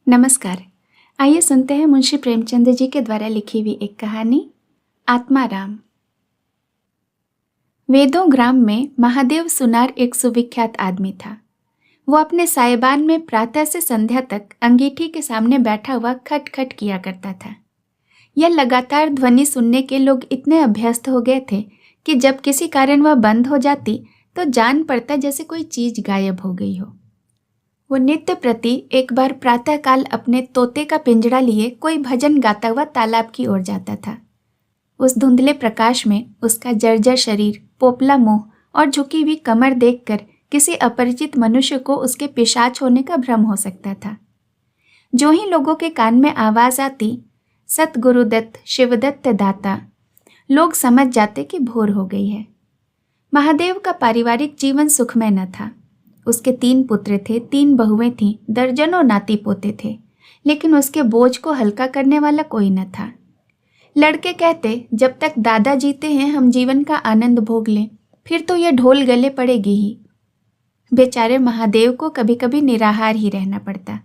नमस्कार। आइए सुनते हैं मुंशी प्रेमचंद जी के द्वारा लिखी हुई एक कहानी आत्माराम। वेदों ग्राम में महादेव सुनार एक सुविख्यात आदमी था। वो अपने सायबान में प्रातः से संध्या तक अंगीठी के सामने बैठा हुआ खट खट किया करता था। यह लगातार ध्वनि सुनने के लोग इतने अभ्यस्त हो गए थे कि जब किसी कारण वह बंद हो जाती तो जान पड़ता जैसे कोई चीज गायब हो गई हो। वो नित्य प्रति एक बार प्रातःकाल अपने तोते का पिंजड़ा लिए कोई भजन गाता हुआ तालाब की ओर जाता था। उस धुंधले प्रकाश में उसका जर्जर शरीर, पोपला मुंह और झुकी हुई कमर देखकर किसी अपरिचित मनुष्य को उसके पिशाच होने का भ्रम हो सकता था। जो ही लोगों के कान में आवाज आती, सत गुरुदत्त शिवदत्त दाता, लोग समझ जाते कि भोर हो गई है। महादेव का पारिवारिक जीवन सुखमय न था। उसके 3 पुत्र थे, 3 बहुएं थीं, दर्जनों नाती पोते थे, लेकिन उसके बोझ को हल्का करने वाला कोई न था। लड़के कहते, जब तक दादा जीते हैं हम जीवन का आनंद भोग लें, फिर तो यह ढोल गले पड़ेगी ही। बेचारे महादेव को कभी कभी निराहार ही रहना पड़ता।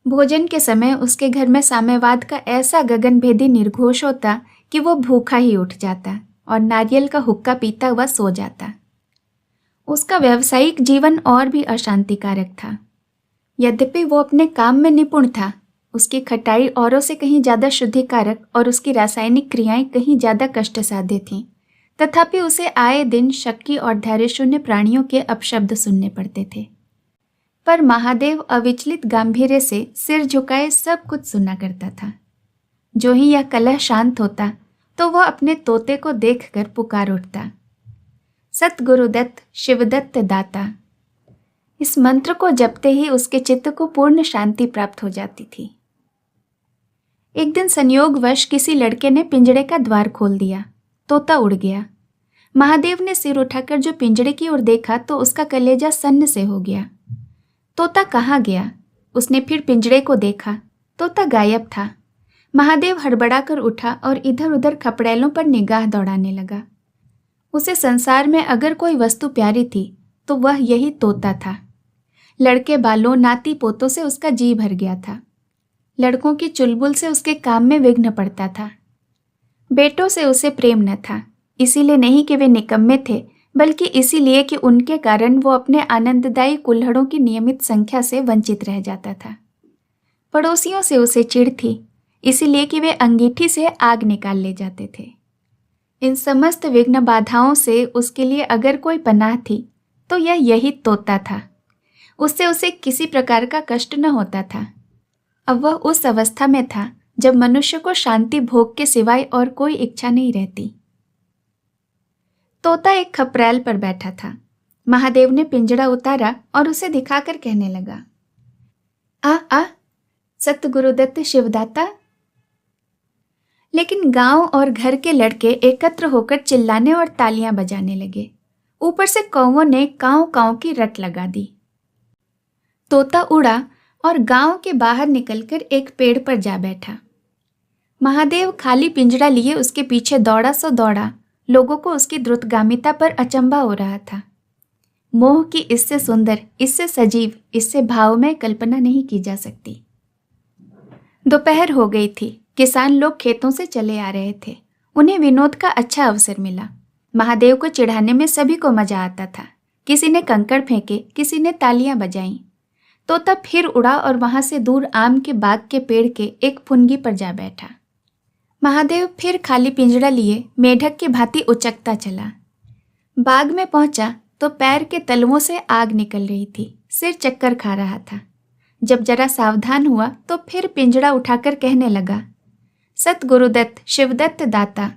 भोजन के समय उसके घर में साम्यवाद का ऐसा गगनभेदी निर्घोष होता कि वो भूखा ही उठ जाता और नारियल का हुक्का पीता हुआ सो जाता। उसका व्यावसायिक जीवन और भी अशांतिकारक था। यद्यपि वो अपने काम में निपुण था, उसकी खटाई औरों से कहीं ज़्यादा शुद्धिकारक और उसकी रासायनिक क्रियाएं कहीं ज़्यादा कष्टसाध्य थीं, तथापि उसे आए दिन शक्की और धैर्यशून्य प्राणियों के अपशब्द सुनने पड़ते थे। पर महादेव अविचलित गांभीर्य से सिर झुकाए सब कुछ सुना करता था। जो ही यह कलह शांत होता तो वह अपने तोते को देखकर पुकार उठता, सत गुरुदत्त शिवदत्त दाता। इस मंत्र को जपते ही उसके चित्त को पूर्ण शांति प्राप्त हो जाती थी। एक दिन संयोगवश किसी लड़के ने पिंजड़े का द्वार खोल दिया। तोता उड़ गया। महादेव ने सिर उठाकर जो पिंजड़े की ओर देखा तो उसका कलेजा सन्न से हो गया। तोता कहाँ गया? उसने फिर पिंजड़े को देखा। तोता गायब था। महादेव हड़बड़ा कर उठा और इधर उधर खपड़ैलों पर निगाह दौड़ाने लगा। उसे संसार में अगर कोई वस्तु प्यारी थी तो वह यही तोता था। लड़के बालों, नाती पोतों से उसका जी भर गया था। लड़कों की चुलबुल से उसके काम में विघ्न पड़ता था। बेटों से उसे प्रेम न था, इसीलिए नहीं कि वे निकम्मे थे, बल्कि इसीलिए कि उनके कारण वो अपने आनंददायी कुल्हड़ों की नियमित संख्या से वंचित रह जाता था। पड़ोसियों से उसे चिढ़ थी, इसीलिए कि वे अंगीठी से आग निकाल ले जाते थे। इन समस्त विघ्न बाधाओं से उसके लिए अगर कोई पनाह थी तो यह यही तोता था। उससे उसे किसी प्रकार का कष्ट न होता था। अब वह उस अवस्था में था जब मनुष्य को शांति भोग के सिवाय और कोई इच्छा नहीं रहती। तोता एक खपरैल पर बैठा था। महादेव ने पिंजड़ा उतारा और उसे दिखाकर कहने लगा, आ आ सत गुरुदत्त शिवदाता। लेकिन गांव और घर के लड़के एकत्र होकर चिल्लाने और तालियां बजाने लगे। ऊपर से कौवों ने कांव कांव की रट लगा दी। तोता उड़ा और गांव के बाहर निकलकर एक पेड़ पर जा बैठा। महादेव खाली पिंजड़ा लिए उसके पीछे दौड़ा सो दौड़ा। लोगों को उसकी द्रुतगामिता पर अचंभा हो रहा था। मोह की इससे सुंदर, इससे सजीव, इससे भावमय कल्पना नहीं की जा सकती। दोपहर हो गई थी। किसान लोग खेतों से चले आ रहे थे। उन्हें विनोद का अच्छा अवसर मिला। महादेव को चिढ़ाने में सभी को मजा आता था। किसी ने कंकड़ फेंके, किसी ने तालियां बजाईं। तोता फिर उड़ा और वहां से दूर आम के बाग के पेड़ के एक फुनगी पर जा बैठा। महादेव फिर खाली पिंजड़ा लिए मेढक की भांति उचकता चला। बाग में पहुंचा तो पैर के तलवों से आग निकल रही थी। सिर चक्कर खा रहा था। जब जरा सावधान हुआ तो फिर पिंजड़ा उठाकर कहने लगा, सत गुरुदत्त शिवदत्त दाता।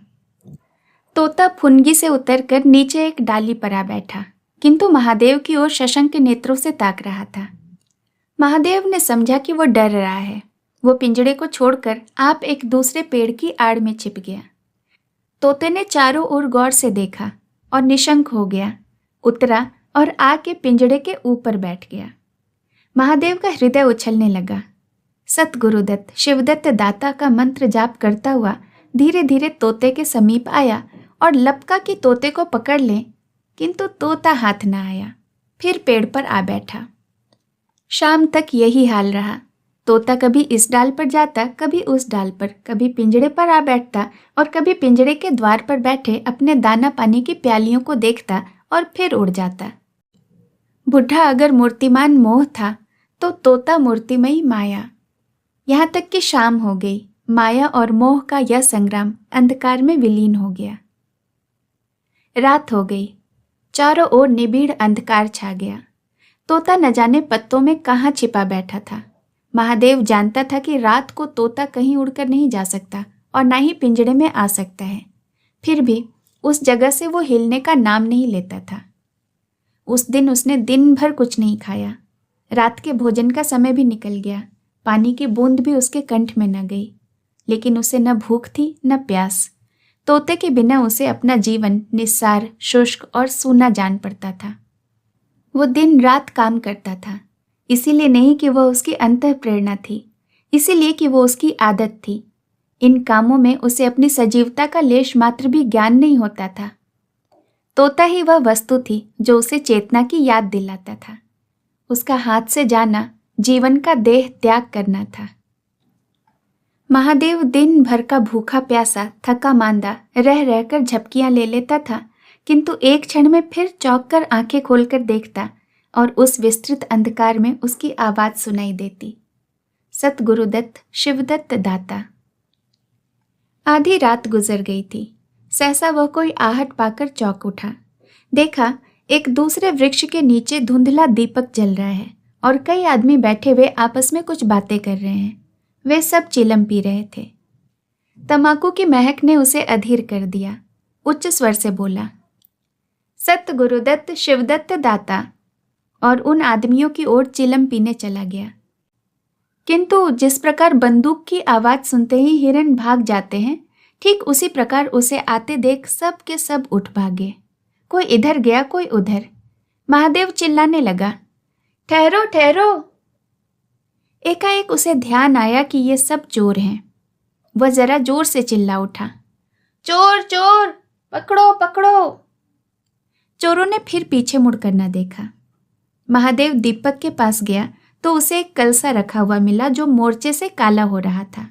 तोता फुनगी से उतरकर नीचे एक डाली पर आ बैठा, किंतु महादेव की ओर सशंक नेत्रों से ताक रहा था। महादेव ने समझा कि वो डर रहा है। वो पिंजड़े को छोड़कर आप एक दूसरे पेड़ की आड़ में छिप गया। तोते ने चारों ओर गौर से देखा और निशंक हो गया। उतरा और आके पिंजड़े के ऊपर बैठ गया। महादेव का हृदय उछलने लगा। सत गुरुदत्त शिवदत्त दाता का मंत्र जाप करता हुआ धीरे धीरे तोते के समीप आया और लपका कि तोते को पकड़ ले, किंतु तोता हाथ न आया। फिर पेड़ पर आ बैठा। शाम तक यही हाल रहा। तोता कभी इस डाल पर जाता, कभी उस डाल पर, कभी पिंजड़े पर आ बैठता और कभी पिंजड़े के द्वार पर बैठे अपने दाना पानी की प्यालियों को देखता और फिर उड़ जाता। बुढ़ा अगर मूर्तिमान मोह था तो तोता मूर्तिमयी माया। यहाँ तक कि शाम हो गई, माया और मोह का यह संग्राम अंधकार में विलीन हो गया। रात हो गई, चारों ओर निबिड़ अंधकार छा गया। तोता न जाने पत्तों में कहाँ छिपा बैठा था। महादेव जानता था कि रात को तोता कहीं उड़कर नहीं जा सकता और ना ही पिंजड़े में आ सकता है। फिर भी उस जगह से वो हिलने का नाम नहीं लेता था। उस दिन उसने दिन भर कुछ नहीं खाया। रात के भोजन का समय भी निकल गया। पानी की बूंद भी उसके कंठ में न गई, लेकिन उसे न भूख थी न प्यास। तोते के बिना उसे अपना जीवन निस्सार, शुष्क और सूना जान पड़ता था। वो दिन रात काम करता था, इसीलिए नहीं कि वह उसकी अंतः प्रेरणा थी, इसीलिए कि वो उसकी आदत थी। इन कामों में उसे अपनी सजीवता का लेश मात्र भी ज्ञान नहीं होता था। तोता ही वह वस्तु थी जो उसे चेतना की याद दिलाता था। उसका हाथ से जाना जीवन का देह त्याग करना था। महादेव दिन भर का भूखा प्यासा, थका मांदा रह रहकर झपकियां ले लेता था, किंतु एक क्षण में फिर चौंक कर आंखें खोलकर देखता और उस विस्तृत अंधकार में उसकी आवाज सुनाई देती, सत गुरुदत्त शिवदत्त दाता। आधी रात गुजर गई थी। सहसा वह कोई आहट पाकर चौंक उठा। देखा, एक दूसरे वृक्ष के नीचे धुंधला दीपक जल रहा है और कई आदमी बैठे हुए आपस में कुछ बातें कर रहे हैं। वे सब चिलम पी रहे थे। तंबाकू की महक ने उसे अधीर कर दिया। उच्च स्वर से बोला, सत गुरुदत्त शिवदत्त दाता, और उन आदमियों की ओर चिलम पीने चला गया। किंतु जिस प्रकार बंदूक की आवाज सुनते ही हिरन भाग जाते हैं, ठीक उसी प्रकार उसे आते देख सब के सब उठ भागे। कोई इधर गया, कोई उधर। महादेव चिल्लाने लगा, ठहरो ठहरो। एकाएक उसे ध्यान आया कि ये सब चोर हैं। वह जरा जोर से चिल्ला उठा, चोर चोर, पकड़ो पकड़ो। चोरों ने फिर पीछे मुड़कर न देखा। महादेव दीपक के पास गया तो उसे एक कलसा रखा हुआ मिला जो मोर्चे से काला हो रहा था।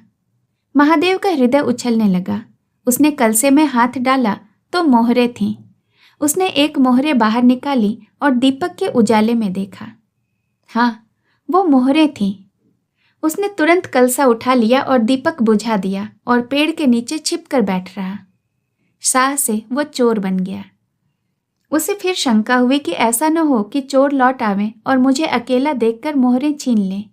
महादेव का हृदय उछलने लगा। उसने कलसे में हाथ डाला तो मोहरें थीं। उसने एक मोहरे बाहर निकाली और दीपक के उजाले में देखा। हाँ, वो मोहरें थीं। उसने तुरंत कलसा उठा लिया और दीपक बुझा दिया और पेड़ के नीचे छिपकर बैठ रहा। साह से वो चोर बन गया। उसे फिर शंका हुई कि ऐसा न हो कि चोर लौट आवे और मुझे अकेला देखकर मोहरें छीन लें।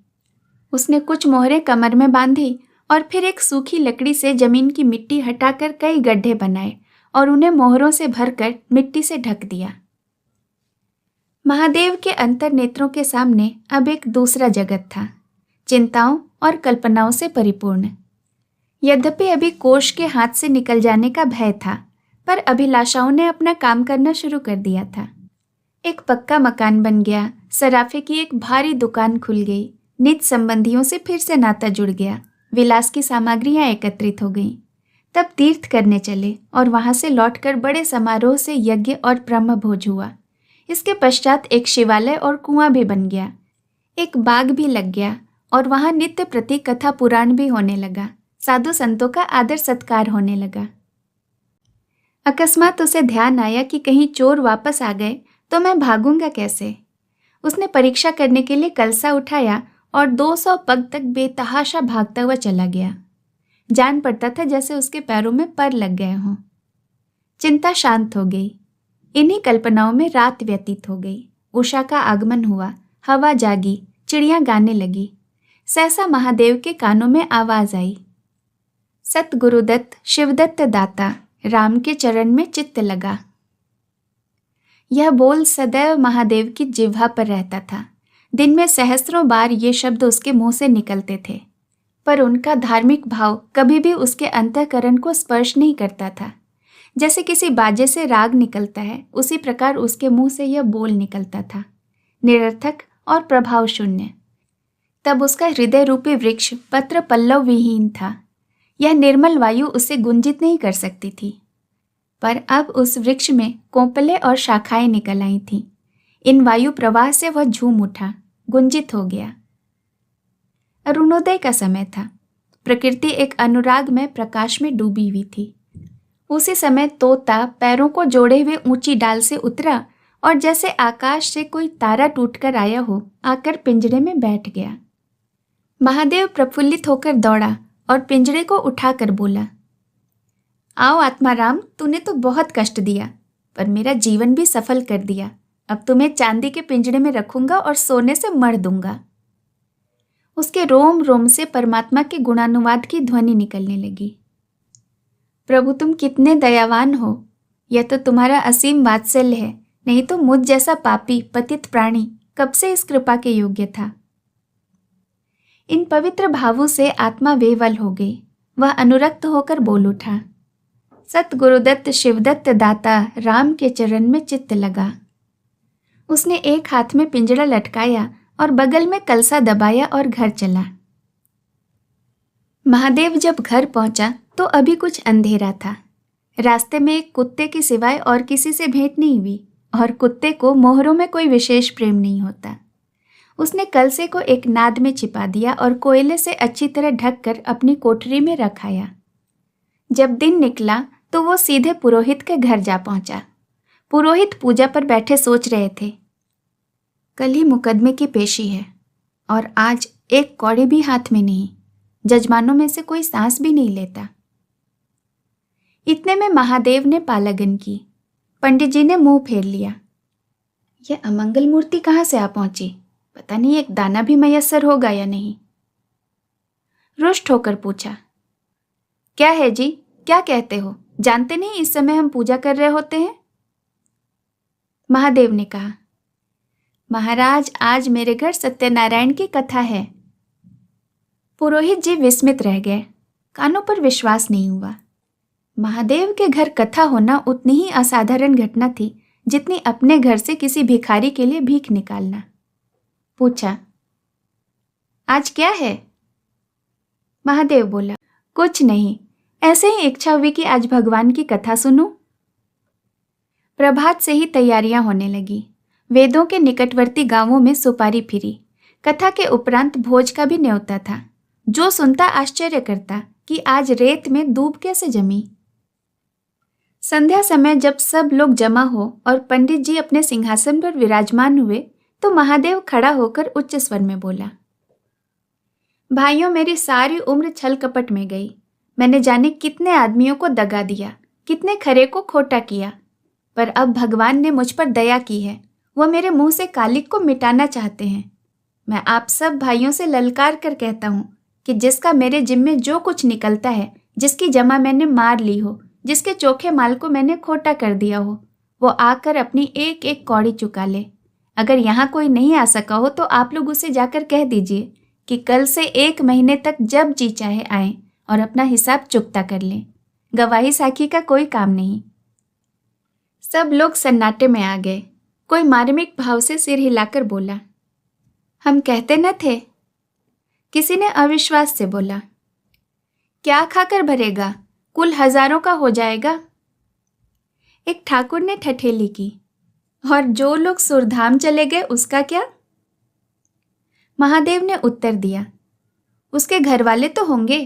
उसने कुछ मोहरें कमर में बांधी और फिर एक सूखी लकड़ी से जमीन की मिट्टी हटाकर कई गड्ढे बनाए और उन्हें मोहरों से भरकर मिट्टी से ढक दिया। महादेव के अंतर नेत्रों के सामने अब एक दूसरा जगत था, चिंताओं और कल्पनाओं से परिपूर्ण। यद्यपि अभी कोष के हाथ से निकल जाने का भय था, पर अभिलाषाओं ने अपना काम करना शुरू कर दिया था। एक पक्का मकान बन गया, सराफे की एक भारी दुकान खुल गई, निज संबंधियों से फिर से नाता जुड़ गया, विलास की सामग्रियां एकत्रित हो गईं। तब तीर्थ करने चले और वहां से लौटकर बड़े समारोह से यज्ञ और ब्रह्म भोज हुआ। इसके पश्चात एक शिवालय और कुआं भी बन गया, एक बाग भी लग गया और वहां नित्य प्रति कथा पुराण भी होने लगा। साधु संतों का आदर सत्कार होने लगा। अकस्मात उसे ध्यान आया कि कहीं चोर वापस आ गए तो मैं भागूंगा कैसे। उसने परीक्षा करने के लिए कलसा उठाया और 200 पग तक बेतहाशा भागता हुआ चला गया। जान पड़ता था जैसे उसके पैरों में पर लग गए हों। चिंता शांत हो गई। इन्हीं कल्पनाओं में रात व्यतीत हो गई। उषा का आगमन हुआ, हवा जागी, चिड़ियां गाने लगी। सहसा महादेव के कानों में आवाज आई, सत गुरुदत्त शिवदत्त दाता। राम के चरण में चित्त लगा। यह बोल सदैव महादेव की जिह्वा पर रहता था। दिन में सहस्त्रों बार ये शब्द उसके मुंह से निकलते थे, पर उनका धार्मिक भाव कभी भी उसके अंतःकरण को स्पर्श नहीं करता था। जैसे किसी बाजे से राग निकलता है, उसी प्रकार उसके मुंह से यह बोल निकलता था, निरर्थक और प्रभाव शून्य। तब उसका हृदय रूपी वृक्ष पत्र पल्लव विहीन था। यह निर्मल वायु उसे गुंजित नहीं कर सकती थी, पर अब उस वृक्ष में कोंपले और शाखाएं निकल आई थीं। इन वायु प्रवाह से वह झूम उठा, गुंजित हो गया। अरुणोदय का समय था। प्रकृति एक अनुराग में प्रकाश में डूबी हुई थी। उसी समय तोता पैरों को जोड़े हुए ऊंची डाल से उतरा और जैसे आकाश से कोई तारा टूटकर आया हो आकर पिंजरे में बैठ गया। महादेव प्रफुल्लित होकर दौड़ा और पिंजरे को उठाकर बोला, आओ आत्माराम, तूने तो बहुत कष्ट दिया पर मेरा जीवन भी सफल कर दिया। अब तुम्हें चांदी के पिंजरे में रखूंगा और सोने से मढ़ दूंगा। उसके रोम रोम से परमात्मा के गुणानुवाद की ध्वनि निकलने लगी। प्रभु तुम कितने दयावान हो, यह तो तुम्हारा असीम वात्सल्य है, नहीं तो मुझ जैसा पापी पतित प्राणी कब से इस कृपा के योग्य था। इन पवित्र भावों से आत्मा वेवल हो गई। वह अनुरक्त होकर बोल उठा, सत गुरुदत्त शिवदत्त दाता राम के चरण में चित्त लगा। उसने एक हाथ में पिंजरा लटकाया और बगल में कलसा दबाया और घर चला। महादेव जब घर पहुंचा तो अभी कुछ अंधेरा था। रास्ते में एक कुत्ते की सिवाय और किसी से भेंट नहीं हुई और कुत्ते को मोहरों में कोई विशेष प्रेम नहीं होता। उसने कलसे को एक नाद में छिपा दिया और कोयले से अच्छी तरह ढककर अपनी कोठरी में रखाया। जब दिन निकला तो वो सीधे पुरोहित के घर जा पहुंचा। पुरोहित पूजा पर बैठे सोच रहे थे, कल ही मुकदमे की पेशी है और आज एक कौड़ी भी हाथ में नहीं। जजमानों में से कोई सांस भी नहीं लेता। इतने में महादेव ने पालागन की। पंडित जी ने मुंह फेर लिया। यह अमंगल मूर्ति कहाँ से आ पहुंची? पता नहीं एक दाना भी मयस्सर होगा या नहीं। रुष्ट होकर पूछा, क्या है जी, क्या कहते हो? जानते नहीं इस समय हम पूजा कर रहे होते हैं? महादेव ने कहा, महाराज आज मेरे घर सत्यनारायण की कथा है। पुरोहित जी विस्मित रह गए। कानों पर विश्वास नहीं हुआ। महादेव के घर कथा होना उतनी ही असाधारण घटना थी जितनी अपने घर से किसी भिखारी के लिए भीख निकालना। पूछा, आज क्या है? महादेव बोला, कुछ नहीं, ऐसे ही इच्छा हुई कि आज भगवान की कथा सुनूं। प्रभात से ही तैयारियां होने लगी। वेदों के निकटवर्ती गांवों में सुपारी फिरी। कथा के उपरांत भोज का भी न्योता था। जो सुनता आश्चर्य करता कि आज रेत में दूब कैसे जमी। संध्या समय जब सब लोग जमा हो और पंडित जी अपने सिंहासन पर विराजमान हुए तो महादेव खड़ा होकर उच्च स्वर में बोला, भाइयों, मेरी सारी उम्र छल कपट में गई। मैंने जाने कितने आदमियों को दगा दिया, कितने खरे को खोटा किया, पर अब भगवान ने मुझ पर दया की है। वह मेरे मुंह से कालिक को मिटाना चाहते हैं। मैं आप सब भाइयों से ललकार कर कहता हूँ कि जिसका मेरे जिम्मे जो कुछ निकलता है, जिसकी जमा मैंने मार ली हो, जिसके चोखे माल को मैंने खोटा कर दिया हो, वो आकर अपनी एक एक कौड़ी चुका ले। अगर यहाँ कोई नहीं आ सका हो तो आप लोग उसे जाकर कह दीजिए कि कल से 1 महीने तक जब जी चाहे आए और अपना हिसाब चुकता कर लें। गवाही साखी का कोई काम नहीं। सब लोग सन्नाटे में आ गए। कोई मार्मिक भाव से सिर हिलाकर बोला, हम कहते न थे। किसी ने अविश्वास से बोला, क्या खाकर भरेगा, कुल हजारों का हो जाएगा। एक ठाकुर ने ठठेली की, और जो लोग सुरधाम चले गए उसका क्या? महादेव ने उत्तर दिया, उसके घर वाले तो होंगे।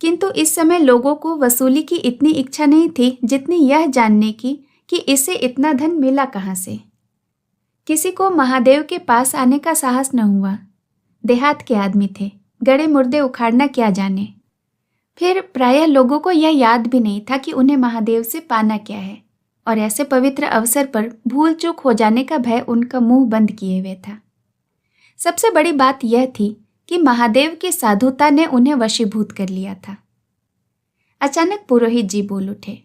किंतु इस समय लोगों को वसूली की इतनी इच्छा नहीं थी जितनी यह जानने की कि इसे इतना धन मिला कहाँ से। किसी को महादेव के पास आने का साहस न हुआ। देहात के आदमी थे, गड़े मुर्दे उखाड़ना क्या जाने। फिर प्रायः लोगों को यह याद भी नहीं था कि उन्हें महादेव से पाना क्या है, और ऐसे पवित्र अवसर पर भूल चूक हो जाने का भय उनका मुंह बंद किए हुए था। सबसे बड़ी बात यह थी कि महादेव की साधुता ने उन्हें वशीभूत कर लिया था। अचानक पुरोहित जी बोल उठे,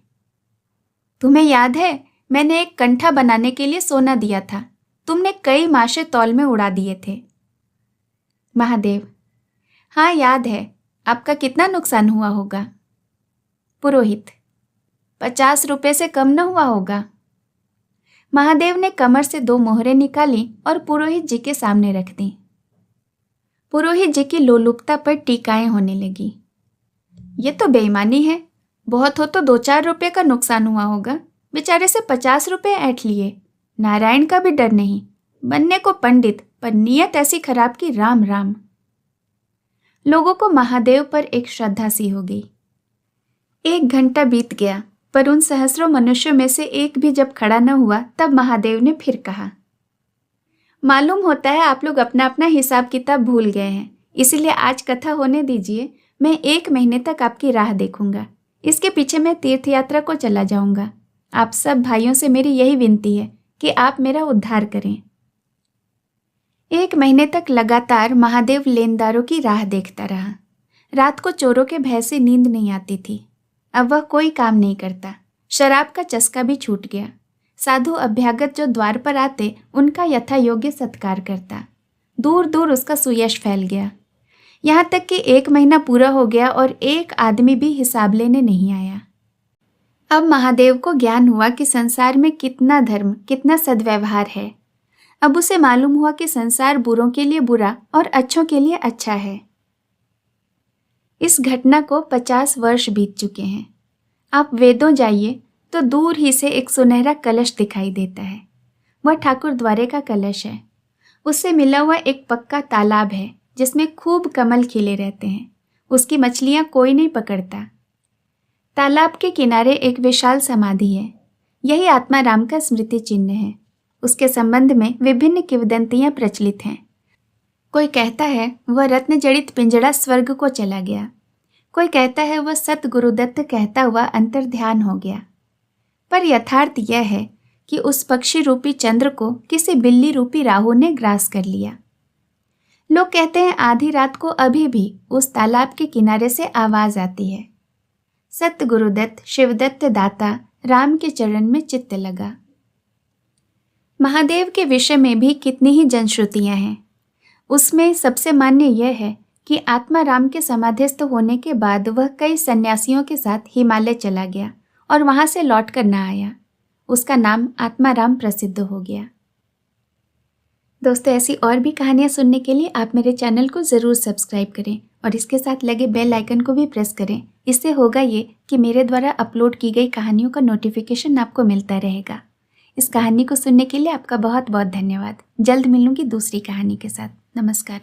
तुम्हें याद है मैंने एक कंठा बनाने के लिए सोना दिया था, तुमने कई माशे तौल में उड़ा दिए थे। महादेव, हाँ याद है, आपका कितना नुकसान हुआ होगा? पुरोहित, 50 रुपए से कम न हुआ होगा। महादेव ने कमर से 2 मोहरें निकाली और पुरोहित जी के सामने रख दी। पुरोहित जी की लोलुपता पर टीकाएं होने लगी। ये तो बेईमानी है, बहुत हो तो 2-4 रुपए का नुकसान हुआ होगा, बेचारे से 50 रुपए ऐंठ लिए। नारायण का भी डर नहीं, बनने को पंडित पर नियत ऐसी खराब की राम राम। लोगों को महादेव पर एक श्रद्धा सी हो गई। 1 घंटा बीत गया, पर उन सहस्रों मनुष्यों में से एक भी जब खड़ा न हुआ, तब महादेव ने फिर कहा, मालूम होता है आप लोग अपना अपना हिसाब किताब भूल गए हैं, इसलिए आज कथा होने दीजिए। मैं 1 महीने तक आपकी राह देखूंगा। इसके पीछे मैं तीर्थ यात्रा को चला जाऊंगा। आप सब भाइयों से मेरी यही विनती है कि आप मेरा उद्धार करें। 1 महीने तक लगातार महादेव लेनदारों की राह देखता रहा। रात को चोरों के भय से नींद नहीं आती थी। अब वह कोई काम नहीं करता। शराब का चस्का भी छूट गया। साधु अभ्यागत जो द्वार पर आते, उनका यथा योग्य सत्कार करता। दूर दूर उसका सुयश फैल गया। यहाँ तक कि 1 महीना पूरा हो गया और एक आदमी भी हिसाब लेने नहीं आया। अब महादेव को ज्ञान हुआ कि संसार में कितना धर्म, कितना सद्व्यवहार है। अब उसे मालूम हुआ कि संसार बुरों के लिए बुरा और अच्छों के लिए अच्छा है। इस घटना को 50 वर्ष बीत चुके हैं। आप वेदों जाइए तो दूर ही से एक सुनहरा कलश दिखाई देता है। वह ठाकुर द्वारे का कलश है। उससे मिला हुआ एक पक्का तालाब है जिसमें खूब कमल खिले रहते हैं। उसकी मछलियां कोई नहीं पकड़ता। तालाब के किनारे एक विशाल समाधि है। यही आत्मा राम का स्मृति चिन्ह है। उसके संबंध में विभिन्न किंवदंतियां प्रचलित हैं। कोई कहता है वह रत्न जड़ित पिंजड़ा स्वर्ग को चला गया। कोई कहता है वह सत गुरुदत्त कहता हुआ अंतर ध्यान हो गया। पर यथार्थ यह है कि उस पक्षी रूपी चंद्र को किसी बिल्ली रूपी राहु ने ग्रास कर लिया। लोग कहते हैं आधी रात को अभी भी उस तालाब के किनारे से आवाज आती है, सत्य गुरुदत्त शिवदत्त दाता राम के चरण में चित्त लगा। महादेव के विषय में भी कितनी ही जनश्रुतियां हैं। उसमें सबसे मान्य यह है कि आत्मा राम के समाधिस्थ होने के बाद वह कई सन्यासियों के साथ हिमालय चला गया और वहां से लौट कर न आया। उसका नाम आत्मा राम प्रसिद्ध हो गया। दोस्तों, ऐसी और भी कहानियां सुनने के लिए आप मेरे चैनल को ज़रूर सब्सक्राइब करें और इसके साथ लगे बेल आइकन को भी प्रेस करें। इससे होगा ये कि मेरे द्वारा अपलोड की गई कहानियों का नोटिफिकेशन आपको मिलता रहेगा। इस कहानी को सुनने के लिए आपका बहुत बहुत धन्यवाद। जल्द मिलूंगी दूसरी कहानी के साथ। नमस्कार।